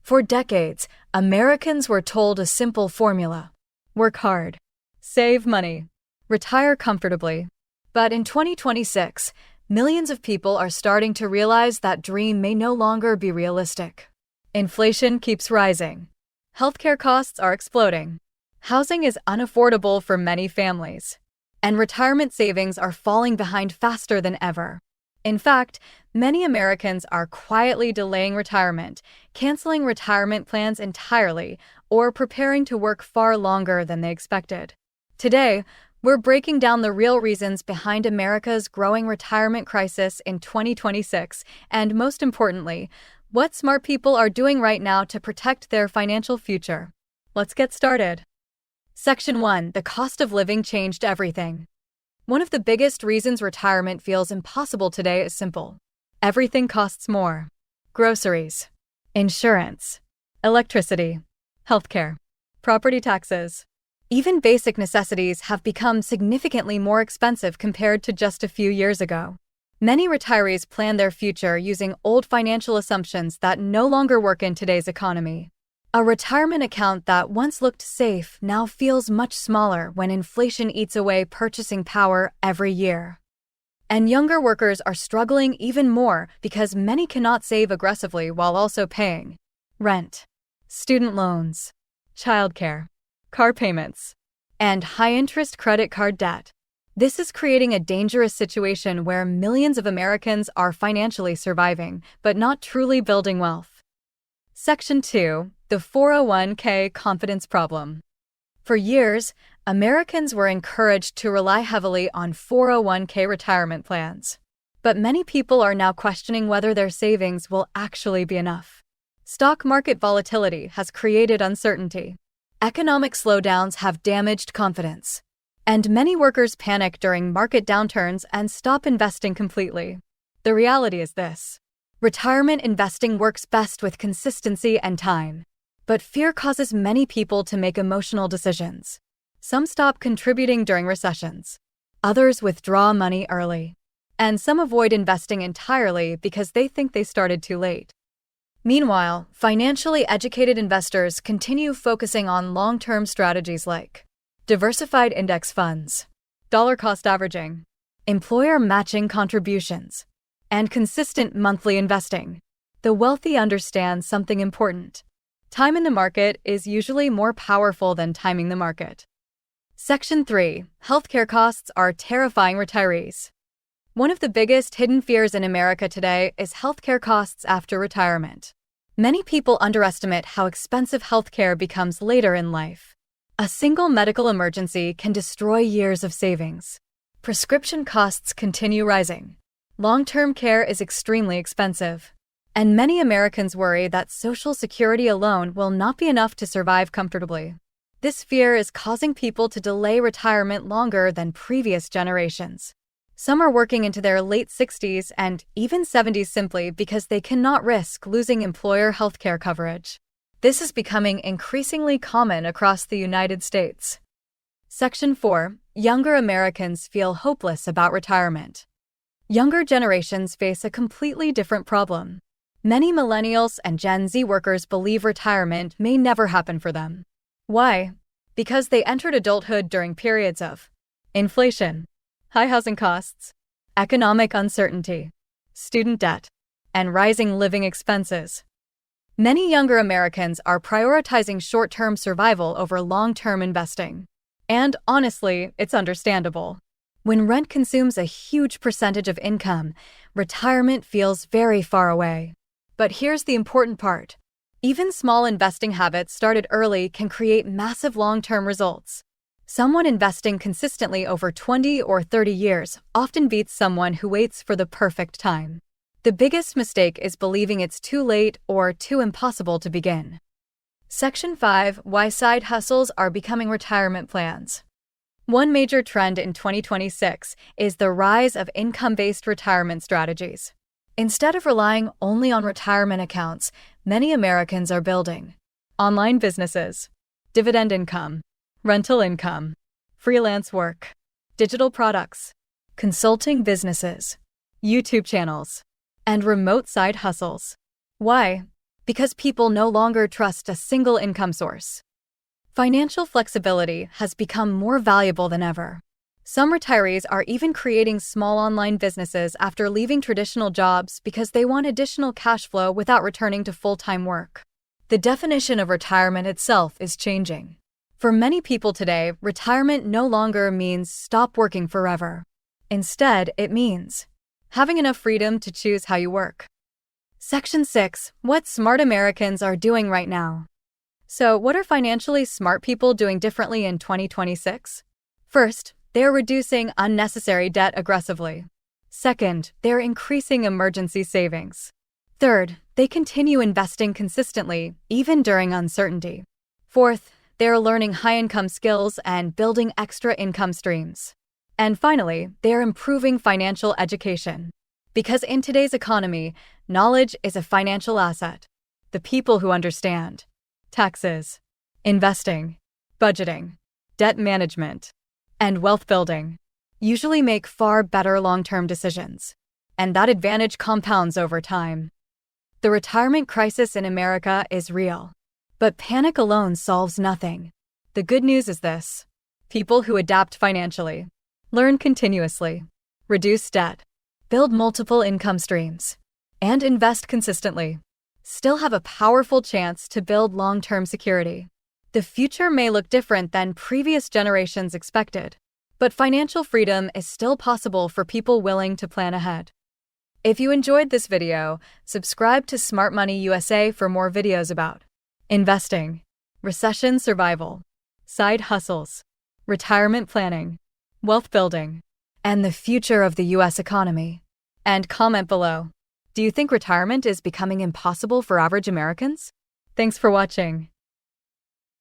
For decades, Americans were told a simple formula: work hard, save money, retire comfortably. But in 2026, millions of people are starting to realize that dream may no longer be realistic. Inflation keeps rising. Healthcare costs are exploding. Housing is unaffordable for many families. And retirement savings are falling behind faster than ever. In fact, many Americans are quietly delaying retirement, canceling retirement plans entirely, or preparing to work far longer than they expected. Today, we're breaking down the real reasons behind America's growing retirement crisis in 2026, and most importantly, what smart people are doing right now to protect their financial future. Let's get started. Section 1: The cost of living changed everything. One of the biggest reasons retirement feels impossible today is simple. Everything costs more. Groceries, insurance, electricity, healthcare, property taxes. Even basic necessities have become significantly more expensive compared to just a few years ago. Many retirees plan their future using old financial assumptions that no longer work in today's economy. A retirement account that once looked safe now feels much smaller when inflation eats away purchasing power every year. And younger workers are struggling even more because many cannot save aggressively while also paying rent, student loans, childcare, car payments, and high-interest credit card debt. This is creating a dangerous situation where millions of Americans are financially surviving, but not truly building wealth. Section 2: The 401k confidence problem. For years, Americans were encouraged to rely heavily on 401k retirement plans. But many people are now questioning whether their savings will actually be enough. Stock market volatility has created uncertainty. Economic slowdowns have damaged confidence. And many workers panic during market downturns and stop investing completely. The reality is this: retirement investing works best with consistency and time. But fear causes many people to make emotional decisions. Some stop contributing during recessions. Others withdraw money early. And some avoid investing entirely because they think they started too late. Meanwhile, financially educated investors continue focusing on long-term strategies like diversified index funds, dollar-cost averaging, employer matching contributions, and consistent monthly investing. The wealthy understand something important: time in the market is usually more powerful than timing the market. Section 3: Healthcare costs are terrifying retirees. One of the biggest hidden fears in America today is healthcare costs after retirement. Many people underestimate how expensive healthcare becomes later in life. A single medical emergency can destroy years of savings. Prescription costs continue rising. Long-term care is extremely expensive. And many Americans worry that Social Security alone will not be enough to survive comfortably. This fear is causing people to delay retirement longer than previous generations. Some are working into their late 60s and even 70s simply because they cannot risk losing employer healthcare coverage. This is becoming increasingly common across the United States. Section 4: Younger Americans feel hopeless about retirement. Younger generations face a completely different problem. Many millennials and Gen Z workers believe retirement may never happen for them. Why? Because they entered adulthood during periods of inflation, high housing costs, economic uncertainty, student debt, and rising living expenses. Many younger Americans are prioritizing short-term survival over long-term investing. And honestly, it's understandable. When rent consumes a huge percentage of income, retirement feels very far away. But here's the important part: even small investing habits started early can create massive long-term results. Someone investing consistently over 20 or 30 years often beats someone who waits for the perfect time. The biggest mistake is believing it's too late or too impossible to begin. Section 5: Why side hustles are becoming retirement plans. One major trend in 2026 is the rise of income-based retirement strategies. Instead of relying only on retirement accounts, many Americans are building online businesses, dividend income, rental income, freelance work, digital products, consulting businesses, YouTube channels, and remote side hustles. Why? because people no longer trust a single income source. Financial flexibility has become more valuable than ever. Some retirees are even creating small online businesses after leaving traditional jobs because they want additional cash flow without returning to full-time work. The definition of retirement itself is changing. For many people today, retirement no longer means stop working forever. Instead, it means having enough freedom to choose how you work. Section 6. What smart Americans are doing right now. So, what are financially smart people doing differently in 2026? First, they are reducing unnecessary debt aggressively. Second, they are increasing emergency savings. Third, they continue investing consistently, even during uncertainty. Fourth, they are learning high-income skills and building extra income streams. And finally, they are improving financial education. Because in today's economy, knowledge is a financial asset. The people who understand taxes, investing, budgeting, debt management, and wealth building usually make far better long-term decisions. And that advantage compounds over time. The retirement crisis in America is real. But panic alone solves nothing. The good news is this: people who adapt financially, learn continuously, reduce debt, build multiple income streams, and invest consistently still have a powerful chance to build long-term security. The future may look different than previous generations expected, but financial freedom is still possible for people willing to plan ahead. If you enjoyed this video, subscribe to Smart Money USA for more videos about investing, recession survival, side hustles, retirement planning, wealth building, and the future of the U.S. economy. And comment below. Do you think retirement is becoming impossible for average Americans? Thanks for watching.